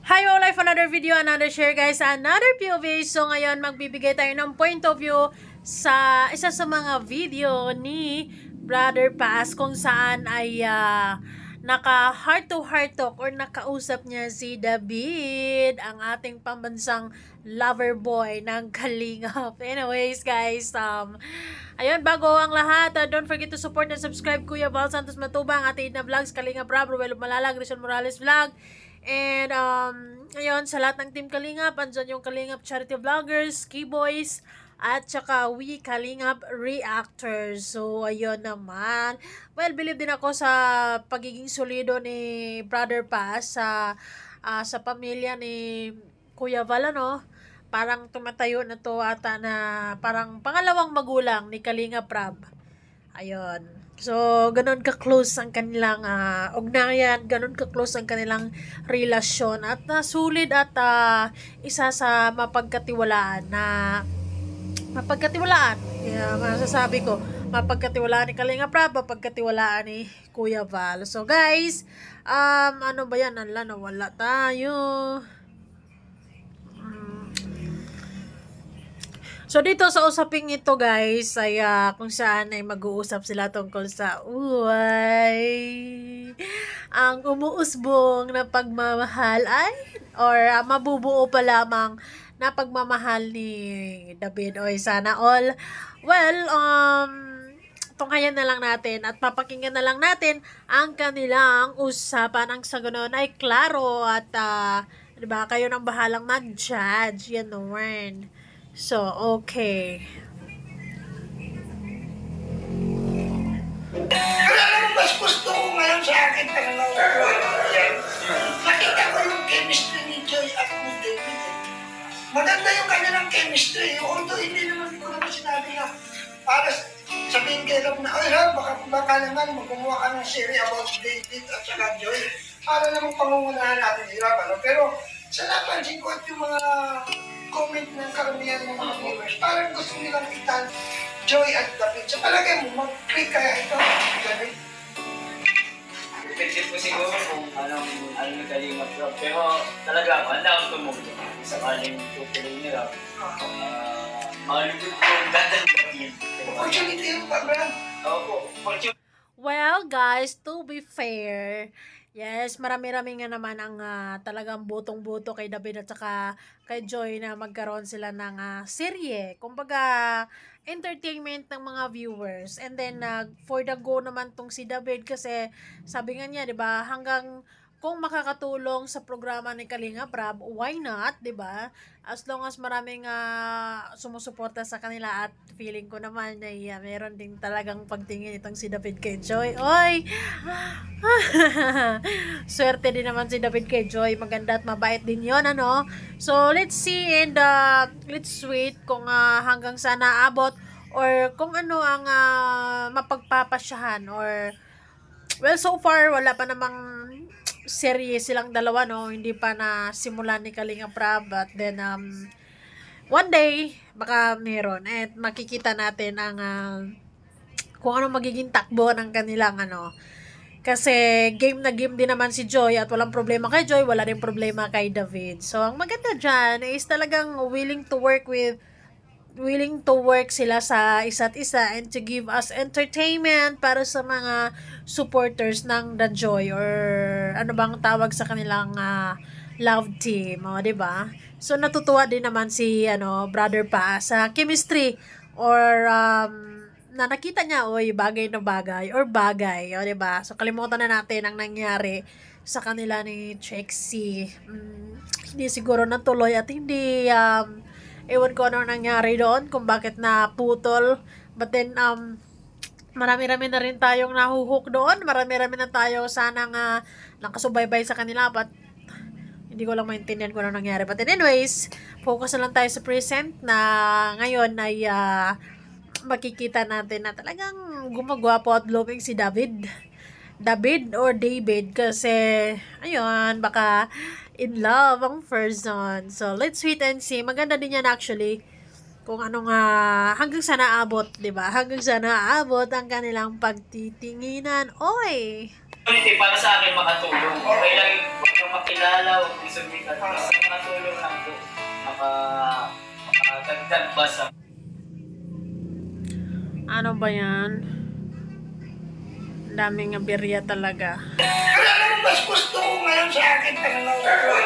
Hi all, life another video, another share guys, another POV. So ngayon magbibigay tayo ng point of view sa isa sa mga video ni Brother Paz kung saan ay naka heart to heart talk or nakausap niya si David, ang ating pambansang lover boy ng Kalingap. Anyways guys, ayun, bago ang lahat, don't forget to support and subscribe Kuya Val Santos Matubang, Ate Edna Vlogs, Kalingap Rob, Ruel Malalag, Rizal Morales Vlog. And, ayun, sa lahat ng Team Kalingap, andyan yung Kalingap Charity Vloggers, Keyboys, at saka We Kalingap Reactors. So, ayun naman. Well, believe din ako sa pagiging solido ni Brother Paz sa pamilya ni Kuya Val, ano? Parang tumatayo na to ata na parang pangalawang magulang ni Kalingap Rob. Ayun. So, ganun ka-close ang kanilang ugnayan, ganun ka-close ang kanilang relasyon at sulit at isa sa mapagkatiwalaan kaya masasabi ko, mapagkatiwalaan ni Kalingap Rob, mapagkatiwalaan ni Kuya Val. So, guys, ano ba yan? Nawala tayo. So, dito sa usaping ito, guys, ay kung saan ay mag-uusap sila tungkol sa ang umuusbong na pagmamahal ay, or mabubuo pa lamang na pagmamahal ni David. O, sana all. Well, tunghayan na lang natin at papakinggan na lang natin ang kanilang usapan. Ang sa ganun ay klaro at, diba, kayo nang bahalang mag-judge. Yan naman. So, okay. Wala naman mas gusto ko ngayon sa akin talaga. Nakita ko yung chemistry ni Joy at ni David. Maganda yung kanilang chemistry. Although hindi naman ko naman sinabi na para sabihin kay Rob na, ay ha, baka naman magkumuha ka ng series about David at saka Joy. Para naman pangungunahan natin si Rob. Ano? Pero sa napansin ko at yung mga comment ng karamihan ng mga viewers, parang gusto nilang itan Joy at David. Sa palagay mo, mag-click kaya ito, David? Depende po siguro kung anong Kalingap Rob. Pero talaga ako, handa akong tumulong. Sakaling tutuloy ni Rob. Malugod po ang dadalhin. Opportunity yung pa-brand. Opo, opportunity. Well, guys, to be fair, yes, marami-rami nga naman ang talagang butong-buto kay David at saka kay Joy na magkaroon sila ng serye. Kumbaga, entertainment ng mga viewers. And then, for the go naman tong si David kasi sabi nga niya, di ba, hanggang kung makakatulong sa programa ni Kalingap Rob, why not, di ba? As long as maraming sumusuporta sa kanila at feeling ko naman na meron din talagang pagtingin itong si David kay Joy. Oy! Swerte din naman si David kay Joy. Maganda at mabait din yon, ano? So, let's see and let's wait kung hanggang saan naabot or kung ano ang mapagpapasyahan or well, so far, wala pa namang serye silang dalawa, no? Hindi pa na simulan ni Kalingap Rob. But then, one day, baka meron. At makikita natin ang kung ano magiging takbo ng kanilang, Kasi, game na game din naman si Joy at walang problema kay Joy, wala rin problema kay David. So, ang maganda dyan is talagang willing to work sila sa isa't isa and to give us entertainment para sa mga supporters ng The Joy or ano bang tawag sa kanilang love team, diba? So natutuwa din naman si Brother Paz sa chemistry or na nakita niya bagay na bagay or bagay, diba? So kalimutan na natin ang nangyari sa kanila ni Trixie. Hindi siguro natuloy at hindi ewan ko ano nangyari doon, kung bakit naputol. But then, marami-rami na rin tayong nahuhook doon. Marami-rami na tayo sanang nakasubaybay sa kanila. But, hindi ko lang maintindihan kung ano nangyari. But anyways, focus na lang tayo sa present na ngayon ay makikita natin na talagang gumagwapo at blooming si David or David kasi, ayun, baka in love ang person. So, let's wait and see. Maganda din yan actually. Kung anong hanggang sa naabot, di ba? Hanggang sa naabot ang kanilang pagtitinginan. Oy! Hindi, para sa akin makatulong. Okay lang yung makilala o kung sumikat. Basta makatulong lang po. Makadagdag ba sa... Ano ba yan? Daming aberya talaga. Kaya naman mas gusto ko ngayon sa akin pananaw ko.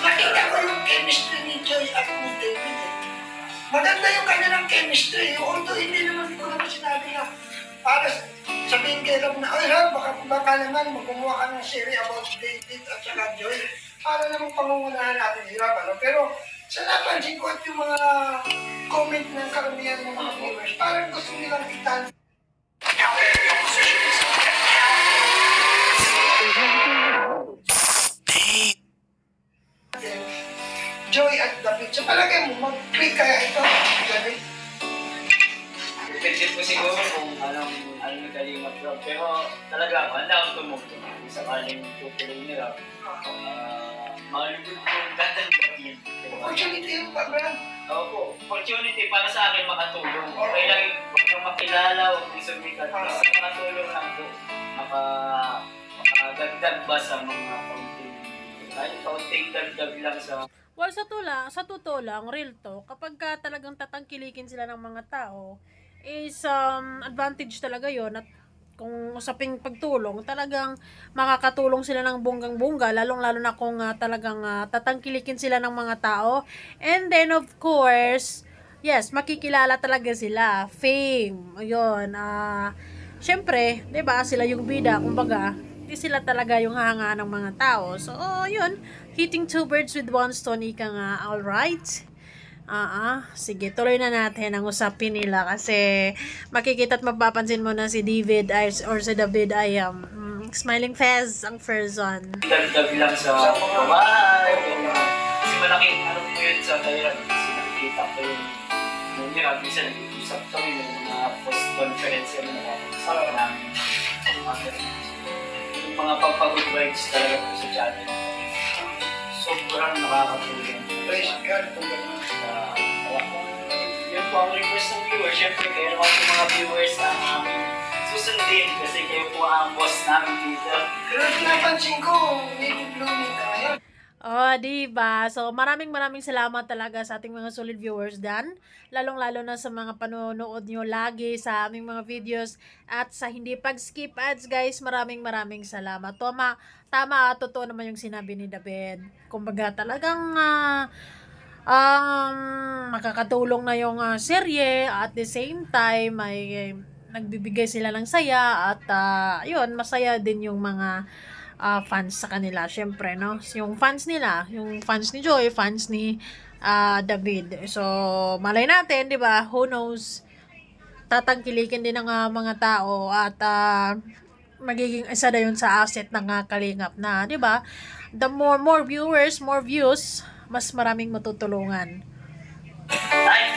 Nakita ko yung chemistry ni Joy at ni David. Maganda yung kanilang chemistry. Although hindi naman ko naman sinabi na para sabihin kay Rob na, ay Rob, baka naman magkumuha ka ng series about David at saka Joy. Para naman pangungunahan natin si Rob. Ano? Pero sa napansin ko at yung mga comment ng karamihan ng mga viewers, parang gusto nilang itan. Joy at David. So palagay mo, mag-play kaya ito, David? Depende po siguro kung anong nagkalimot Rob. Pero talaga, handa akong tumugtog. Sakaling tutuloy ni Rob. Malugod po yung dadalhin. Opportunity yung pag-run. Opo, opportunity para sa akin makatulong. Okay lang yung makilala o kung sumikat. Basta makatulong lang po. Makadagdag ba sa mga kaunting dagdag lang sa... Well, sa totoo lang, real to, kapag talagang tatangkilikin sila ng mga tao, is advantage talaga yon at kung usaping pagtulong, talagang makakatulong sila ng bonggang-bongga, lalong-lalo na kung talagang tatangkilikin sila ng mga tao. And then, of course, yes, makikilala talaga sila. Fame, yun. Syempre, diba, sila yung bida, kumbaga, hindi sila talaga yung hanga ng mga tao. So, yun, hitting two birds with one stone, ika nga, alright? Sige, tuloy na natin ang usapin nila kasi makikita at mapapansin mo na si David or si David ay smiling face ang person. Dagdag lang sa babae. Kasi malaking ano po yun sa kailan. Kasi nakikita ko yun. Nung hirap, isa nag-iusap kami ng mga post-conference yung nakakasama namin. Yung mga pag-good vibes talaga po sa channel. Sobrang nakakatulong. Praise God kung gano'n. Yun po ang request ng viewers. Siyempre, kayo naman po mga viewers ang aming susundin kasi kayo po ang boss namin dito. Pero napansin ko, medyo blooming ka ngayon. Diba? So, maraming salamat talaga sa ating mga solid viewers dan. Lalong-lalo na sa mga panonood nyo lagi sa aming mga videos at sa hindi pag-skip ads, guys. Maraming salamat. Tama, totoo naman yung sinabi ni David. Kumbaga talagang makakatulong na yung serye at the same time ay nagbibigay sila ng saya at yun, masaya din yung mga fans sa kanila, syempre, no? Yung fans nila, yung fans ni Joy, fans ni David. So, malay natin, di ba? Who knows? Tatangkilikin din ng mga tao at magiging isa na yun sa asset ng Kalingap na, di ba? The more viewers, more views, mas maraming matutulungan. Ay!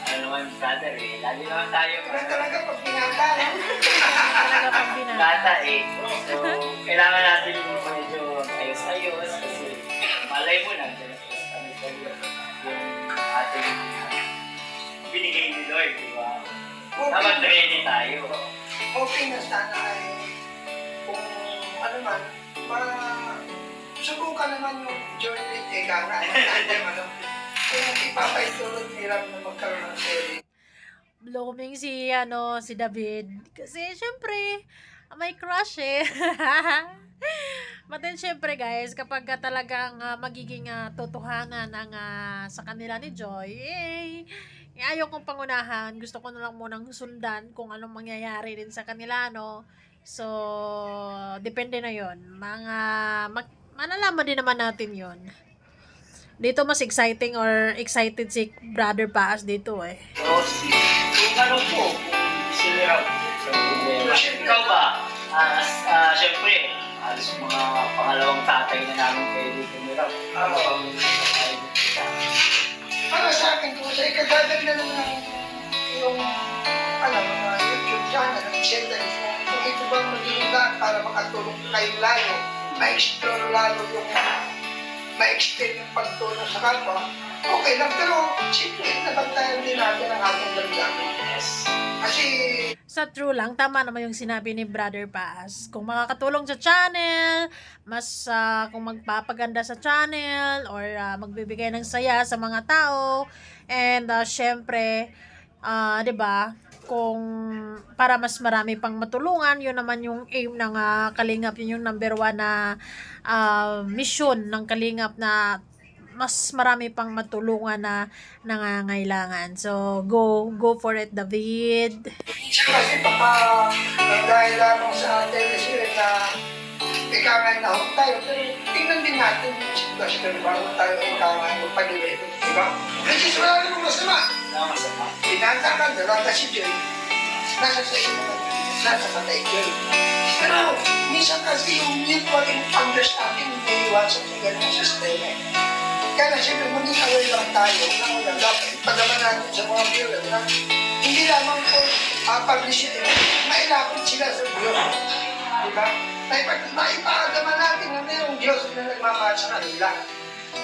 Ano naman, brother eh. Lagi naman tayo. Talaga pag binata, Bata eh. So, kailangan natin yung medyo ayos-ayos kasi malay mo na yung ating binigay ni Lord, di ba? Dapat ready tayo. hoping na sana ay kung ano man, subukan naman yung journey eka nga, kung ipapaitulog nila na magkaroon ng series. Blooming si David kasi syempre may crush eh. But then syempre guys, kapag talagang magiging totohanan ang sa kanila ni Joy, ayaw kong pangunahan, gusto ko na lang munang sundan kung anong mangyayari din sa kanila, no? So, depende na yon. Malalaman din naman natin yon. Dito mas exciting or excited si Brother Paas dito eh. So, kung ano po, kung sila, ikaw ba? Siyempre, alas mga pangalawang tatay na namin kayo dito nila. Para sa akin, kung sa ikagadag na naman yung mga YouTube channel, etc. Kung ito bang magiging lahat para makatulong kayo lalo, ma-explore lalo yung ma-extend yung pagtulong sa kapwa, okay lang. Pero, siyempre, nabantayan din natin ang ating damdamin. Yes. Kasi, Sa true lang, tama naman yung sinabi ni Brother Paz. Kung makakatulong sa channel, mas kung magpapaganda sa channel, or magbibigay ng saya sa mga tao, and syempre, 'di ba? Kung para mas marami pang matulungan, yun naman yung aim ng Kalingap, yun yung number 1 na mission ng Kalingap, na mas marami pang matulungan na nangangailangan. So, go for it, David. minsan kasi baka dahil lamang sa teleserye na ikangan na hong tayo, pero tingnan din natin yung sitwasyon bago tayo ikangan o pag-iwi. Diba? Kasi wala namang masama. Wala masama. Pinanta ka, dalata si Joy. Nasa sa iyo, nasa patay Joy. Pero minsan kasi yung mutual understanding hindi iwasan sa ganyan sistema. Kaya na siyempre maging aware lang tayo na wala dapat ipagaman natin sa mga viewer na hindi lamang po publicity, mailapit sila sa Diyos. Diba? Naipagaman natin na mayroong Diyos na nagmamahal sa kanila.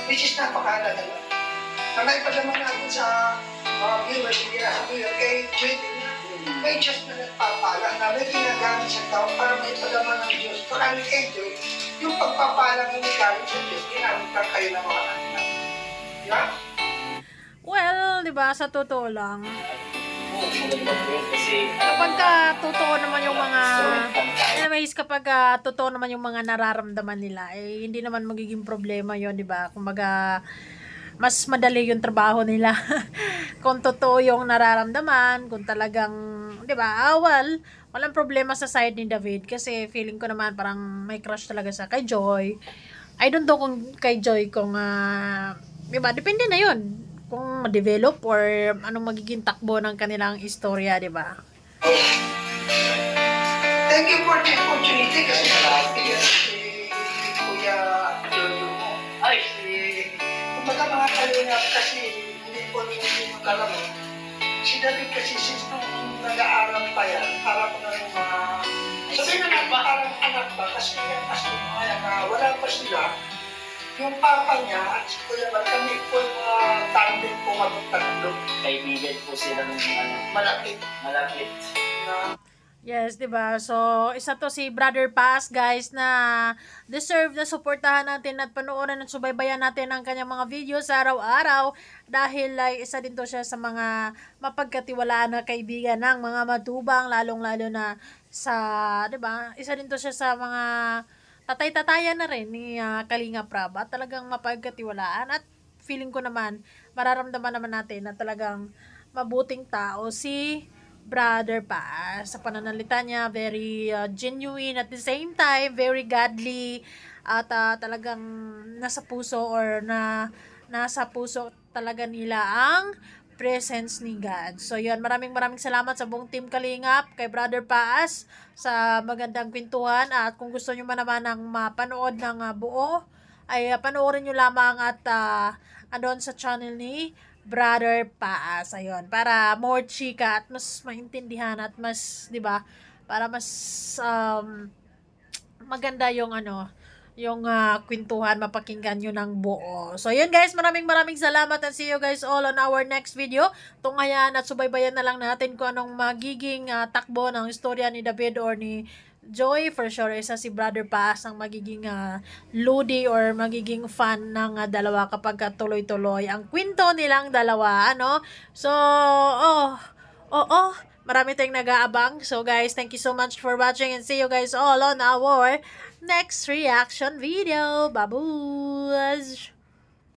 Which is napakahalaga na. Na naipagaman natin sa mga viewers, hindi na sa viewer, kay Joy, may Diyos na nagpapala na may ginagamit sa tao para maipagaman ng Diyos. Maraming kay Joy, yung pagpapala ng galing sa Diyos, ginamit lang kayo ng mga kanila. Diba? Well, 'di ba, sa totoo lang, Oo, maganda po yun kasi kapag totoo naman yung mga anyways, kapag totoo naman yung mga nararamdaman nila, eh hindi naman magiging problema yon, 'di ba? Kumbaga mas madali yung trabaho nila kung totoo yung nararamdaman, kung talagang, 'di ba? Well, walang problema sa side ni David kasi feeling ko naman parang may crush talaga sa kay Joy. I don't know kung kay Joy kung 'di ba? Depende na 'yon kung ma-develop or anong magiging takbo ng kanilang istorya, 'di ba? Thank you for the opportunity kasi nakakabigyan si Kuya Jojo mo. ay, Kumbaga mga kalingap kasi hindi po hindi magkalaman. Si David kasi since nung nag-aaral pa yan, para po na yung mga... Sabihin na natin parang anak ba? Kasi mga yan na wala pa sila. Yung papa niya at si Kuya Bar, kami po yung mga tandem po magtatlo. kaibigan po sila ng Malapit malapit. na Yes, 'di ba? So, isa to si Brother Paz, guys, na deserve na suportahan natin at panoorin at subaybayan natin ang kanyang mga videos araw-araw dahil isa din to siya sa mga mapagkatiwalaan na kaibigan ng mga matubang, lalong-lalo na sa, 'di ba? Isa din to siya sa mga tatay-tatayan na rin ni Kalinga Prab, at talagang mapagkatiwalaan, at feeling ko naman mararamdaman naman natin na talagang mabuting tao si Brother Paz. Sa pananalita niya, very genuine, at the same time very godly, at talagang nasa puso or nasa puso talaga nila ang presence ni God. So yun, maraming salamat sa buong team Kalingap, kay Brother Paz, sa magandang kwentuhan. At kung gusto nyo man naman ng mapanood ng buo, ay panoorin nyo lamang at andon sa channel ni Brother Paz. Ayun, para more chika at mas maintindihan at mas, 'di ba? Para mas maganda yung yung kwentuhan, mapakinggan nyo ng buo. So yun guys, maraming salamat, and see you guys all on our next video. Tungayan at subaybayan na lang natin kung anong magiging takbo ng istorya ni David or ni Joy. For sure, isa si Brother Paz ang magiging ludi or magiging fan ng dalawa kapag tuloy-tuloy ang kwento nilang dalawa, ano? So, marami tayong nag-aabang. So guys, thank you so much for watching, and see you guys all on our next reaction video. Babush!